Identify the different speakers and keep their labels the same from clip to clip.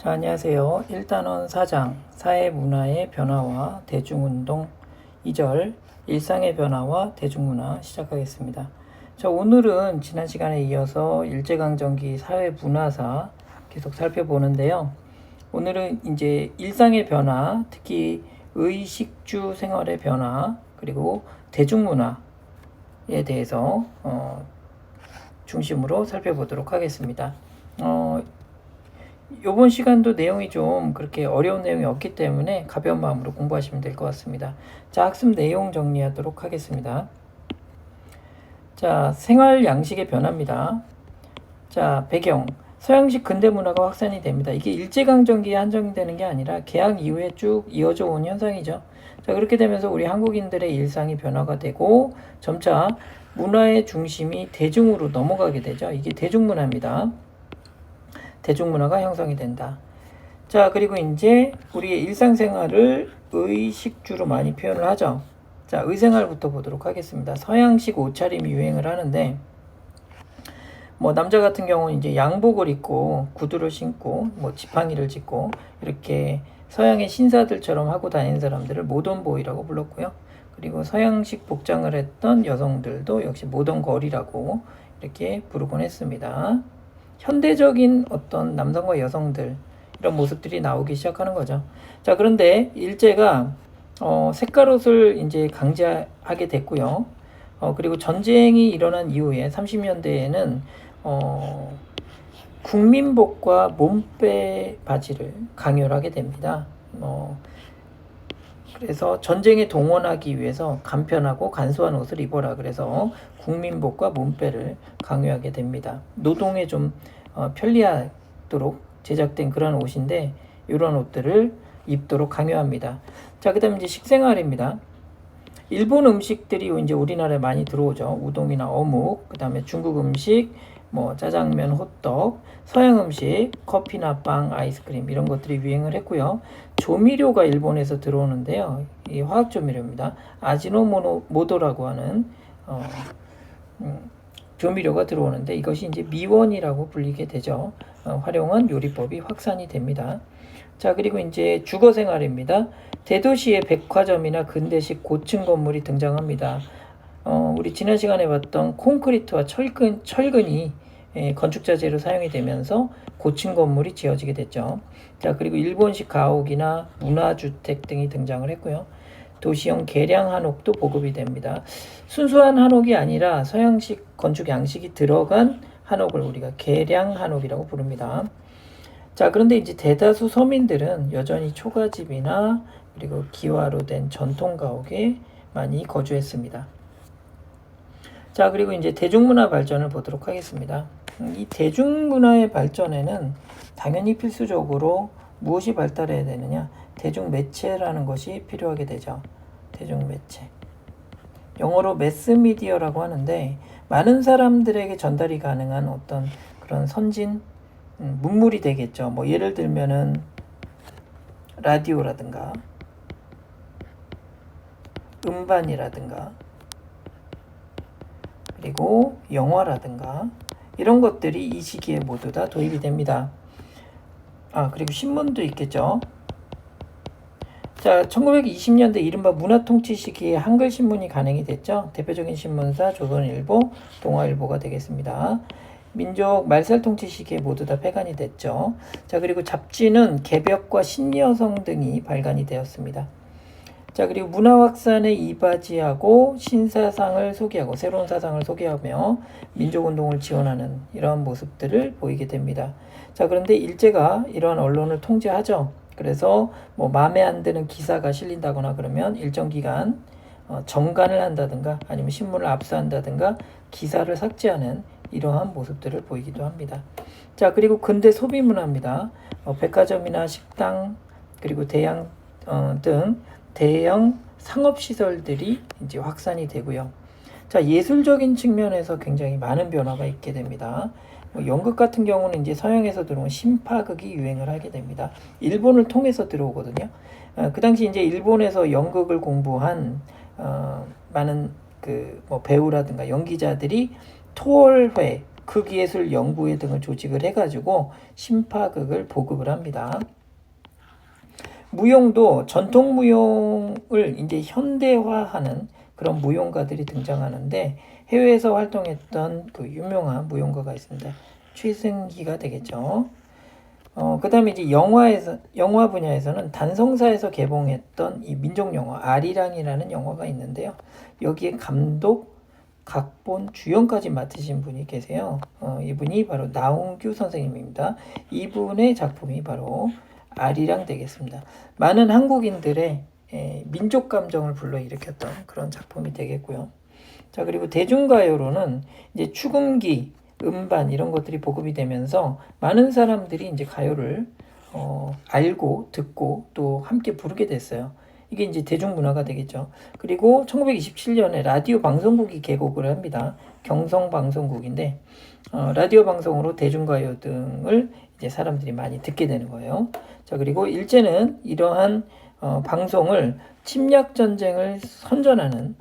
Speaker 1: 자, 안녕하세요. 1단원 4장 사회문화의 변화와 대중운동 2절 일상의 변화와 대중문화 시작하겠습니다. 자, 오늘은 지난 시간에 이어서 일제강점기 사회문화사 계속 살펴보는데요. 오늘은 이제 일상의 변화, 특히 의식주 생활의 변화, 그리고 대중문화에 대해서 중심으로 살펴보도록 하겠습니다. 이번 시간도 내용이 좀 그렇게 어려운 내용이 없기 때문에 가벼운 마음으로 공부하시면 될 것 같습니다. 자, 학습 내용 정리하도록 하겠습니다. 자, 생활 양식의 변화입니다. 자, 배경. 서양식 근대 문화가 확산이 됩니다. 이게 일제강점기에 한정되는 게 아니라 개항 이후에 쭉 이어져 온 현상이죠. 자, 그렇게 되면서 우리 한국인들의 일상이 변화가 되고 점차 문화의 중심이 대중으로 넘어가게 되죠. 이게 대중문화입니다. 대중문화가 형성이 된다. 자, 그리고 이제 우리의 일상생활을 의식주로 많이 표현을 하죠. 자, 의생활부터 보도록 하겠습니다. 서양식 옷차림이 유행을 하는데, 남자 같은 경우는 이제 양복을 입고 구두를 신고 지팡이를 짚고 이렇게 서양의 신사들처럼 하고 다니는 사람들을 모던보이라고 불렀고요. 그리고 서양식 복장을 했던 여성들도 역시 모던걸이라고 이렇게 부르곤 했습니다. 현대적인 어떤 남성과 여성들 이런 모습들이 나오기 시작하는 거죠. 자, 그런데 일제가 색깔옷을 이제 강제하게 됐고요. 그리고 전쟁이 일어난 이후에 30년대에는 국민복과 몸빼 바지를 강요를 하게 됩니다. 그래서 전쟁에 동원하기 위해서 간편하고 간소한 옷을 입어라. 그래서 국민복과 몸빼를 강요하게 됩니다. 노동에 좀 편리하도록 제작된 그런 옷인데 이런 옷들을 입도록 강요합니다. 자, 그다음에 이제 식생활입니다. 일본 음식들이 이제 우리나라에 많이 들어오죠. 우동이나 어묵, 그다음에 중국 음식, 짜장면, 호떡, 서양 음식, 커피나 빵, 아이스크림 이런 것들이 유행을 했고요. 조미료가 일본에서 들어오는데요. 이 화학 조미료입니다. 아지노모토라고 하는 조미료가 들어오는데 이것이 이제 미원이라고 불리게 되죠. 활용한 요리법이 확산이 됩니다. 자, 그리고 이제 주거 생활입니다. 대도시의 백화점이나 근대식 고층 건물이 등장합니다. 우리 지난 시간에 봤던 콘크리트와 철근이 건축자재로 사용이 되면서 고층 건물이 지어지게 됐죠. 자, 그리고 일본식 가옥이나 문화주택 등이 등장을 했고요. 도시형 개량 한옥도 보급이 됩니다. 순수한 한옥이 아니라 서양식 건축 양식이 들어간 한옥을 우리가 개량 한옥이라고 부릅니다. 자, 그런데 이제 대다수 서민들은 여전히 초가집이나 그리고 기와로 된 전통 가옥에 많이 거주했습니다. 자, 그리고 이제 대중문화 발전을 보도록 하겠습니다. 이 대중문화의 발전에는 당연히 필수적으로 무엇이 발달해야 되느냐? 대중매체라는 것이 필요하게 되죠. 대중매체. 영어로 매스미디어라고 하는데 많은 사람들에게 전달이 가능한 어떤 그런 선진 문물이 되겠죠. 예를 들면은 라디오라든가 음반이라든가 그리고 영화라든가 이런 것들이 이 시기에 모두 다 도입이 됩니다. 그리고 신문도 있겠죠. 자, 1920년대 이른바 문화통치 시기에 한글 신문이 간행이 됐죠. 대표적인 신문사 조선일보, 동아일보가 되겠습니다. 민족 말살통치 시기에 모두 다 폐간이 됐죠. 자, 그리고 잡지는 개벽과 신여성 등이 발간이 되었습니다. 자, 그리고 문화 확산에 이바지하고 신사상을 소개하고 새로운 사상을 소개하며 민족운동을 지원하는 이러한 모습들을 보이게 됩니다. 자, 그런데 일제가 이러한 언론을 통제하죠. 그래서 마음에 안 드는 기사가 실린다거나 그러면 일정 기간 정간을 한다든가 아니면 신문을 압수한다든가 기사를 삭제하는 이러한 모습들을 보이기도 합니다. 자, 그리고 근대 소비 문화입니다. 백화점이나 식당 그리고 대형 상업시설들이 이제 확산이 되고요. 자, 예술적인 측면에서 굉장히 많은 변화가 있게 됩니다. 연극 같은 경우는 이제 서양에서 들어온 신파극이 유행을 하게 됩니다. 일본을 통해서 들어오거든요. 그 당시 이제 일본에서 연극을 공부한 많은 배우라든가 연기자들이 토월회 극예술 연구회 등을 조직을 해가지고 심파극을 보급을 합니다. 무용도 전통 무용을 이제 현대화하는 그런 무용가들이 등장하는데 해외에서 활동했던 그 유명한 무용가가 있습니다. 최승희가 되겠죠. 그 다음에 이제 영화 분야에서는 단성사에서 개봉했던 이 민족영화 아리랑이라는 영화가 있는데요. 여기에 감독, 각본, 주연까지 맡으신 분이 계세요. 이분이 바로 나홍규 선생님입니다. 이분의 작품이 바로 아리랑 되겠습니다. 많은 한국인들의 민족 감정을 불러일으켰던 그런 작품이 되겠고요. 자, 그리고 대중가요로는 이제 축음기, 음반 이런 것들이 보급이 되면서 많은 사람들이 이제 가요를 알고 듣고 또 함께 부르게 됐어요. 이게 이제 대중문화가 되겠죠. 그리고 1927년에 라디오 방송국이 개국을 합니다. 경성방송국인데 라디오 방송으로 대중가요 등을 이제 사람들이 많이 듣게 되는 거예요. 자, 그리고 일제는 이러한 방송을 침략 전쟁을 선전하는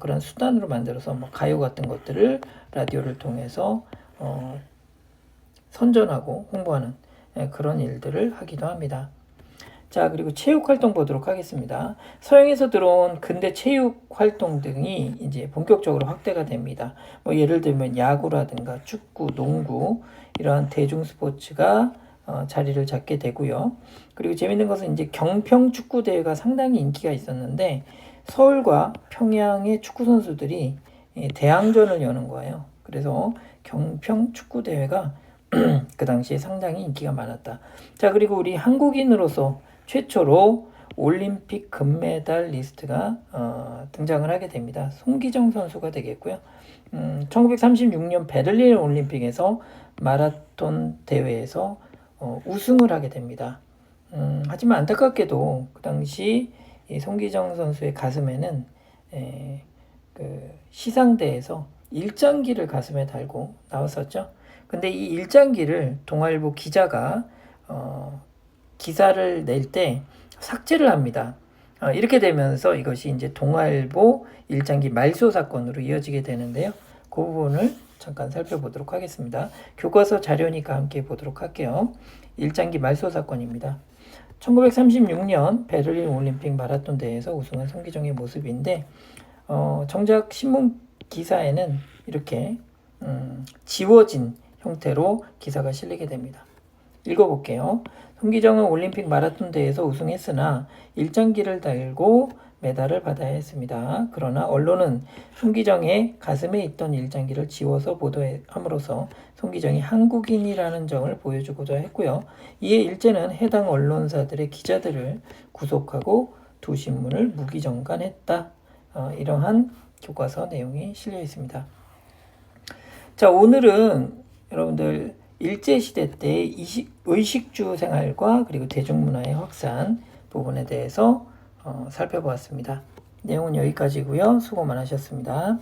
Speaker 1: 그런 수단으로 만들어서 뭐 가요 같은 것들을 라디오를 통해서 선전하고 홍보하는 그런 일들을 하기도 합니다. 자, 그리고 체육 활동 보도록 하겠습니다. 서양에서 들어온 근대 체육 활동 등이 이제 본격적으로 확대가 됩니다. 뭐 예를 들면 야구라든가 축구, 농구 이러한 대중 스포츠가 자리를 잡게 되고요. 그리고 재밌는 것은 이제 경평 축구 대회가 상당히 인기가 있었는데 서울과 평양의 축구 선수들이 대항전을 여는 거예요. 그래서 경평 축구 대회가 그 당시에 상당히 인기가 많았다. 자, 그리고 우리 한국인으로서 최초로 올림픽 금메달 리스트가 등장을 하게 됩니다. 송기정 선수가 되겠고요. 1936년 베를린 올림픽에서 마라톤 대회에서 우승을 하게 됩니다. 하지만 안타깝게도 그 당시 이 송기정 선수의 가슴에는 그 시상대에서 일장기를 가슴에 달고 나왔었죠. 근데 이 일장기를 동아일보 기자가 기사를 낼 때 삭제를 합니다. 이렇게 되면서 이것이 이제 동아일보 일장기 말소 사건으로 이어지게 되는데요. 그 부분을 잠깐 살펴보도록 하겠습니다. 교과서 자료니까 함께 보도록 할게요. 일장기 말소 사건입니다. 1936년 베를린 올림픽 마라톤 대회에서 우승한 송기정의 모습인데 정작 신문 기사에는 이렇게 지워진 형태로 기사가 실리게 됩니다. 읽어볼게요. 송기정은 올림픽 마라톤 대회에서 우승했으나 일장기를 달고 메달을 받아야 했습니다. 그러나 언론은 송기정의 가슴에 있던 일장기를 지워서 보도함으로써 송기정이 한국인이라는 점을 보여주고자 했고요. 이에 일제는 해당 언론사들의 기자들을 구속하고 두 신문을 무기정간했다. 이러한 교과서 내용이 실려 있습니다. 자, 오늘은 여러분들 일제시대 때 의식주 생활과 그리고 대중문화의 확산 부분에 대해서 살펴보았습니다. 내용은 여기까지고요. 수고 많으셨습니다.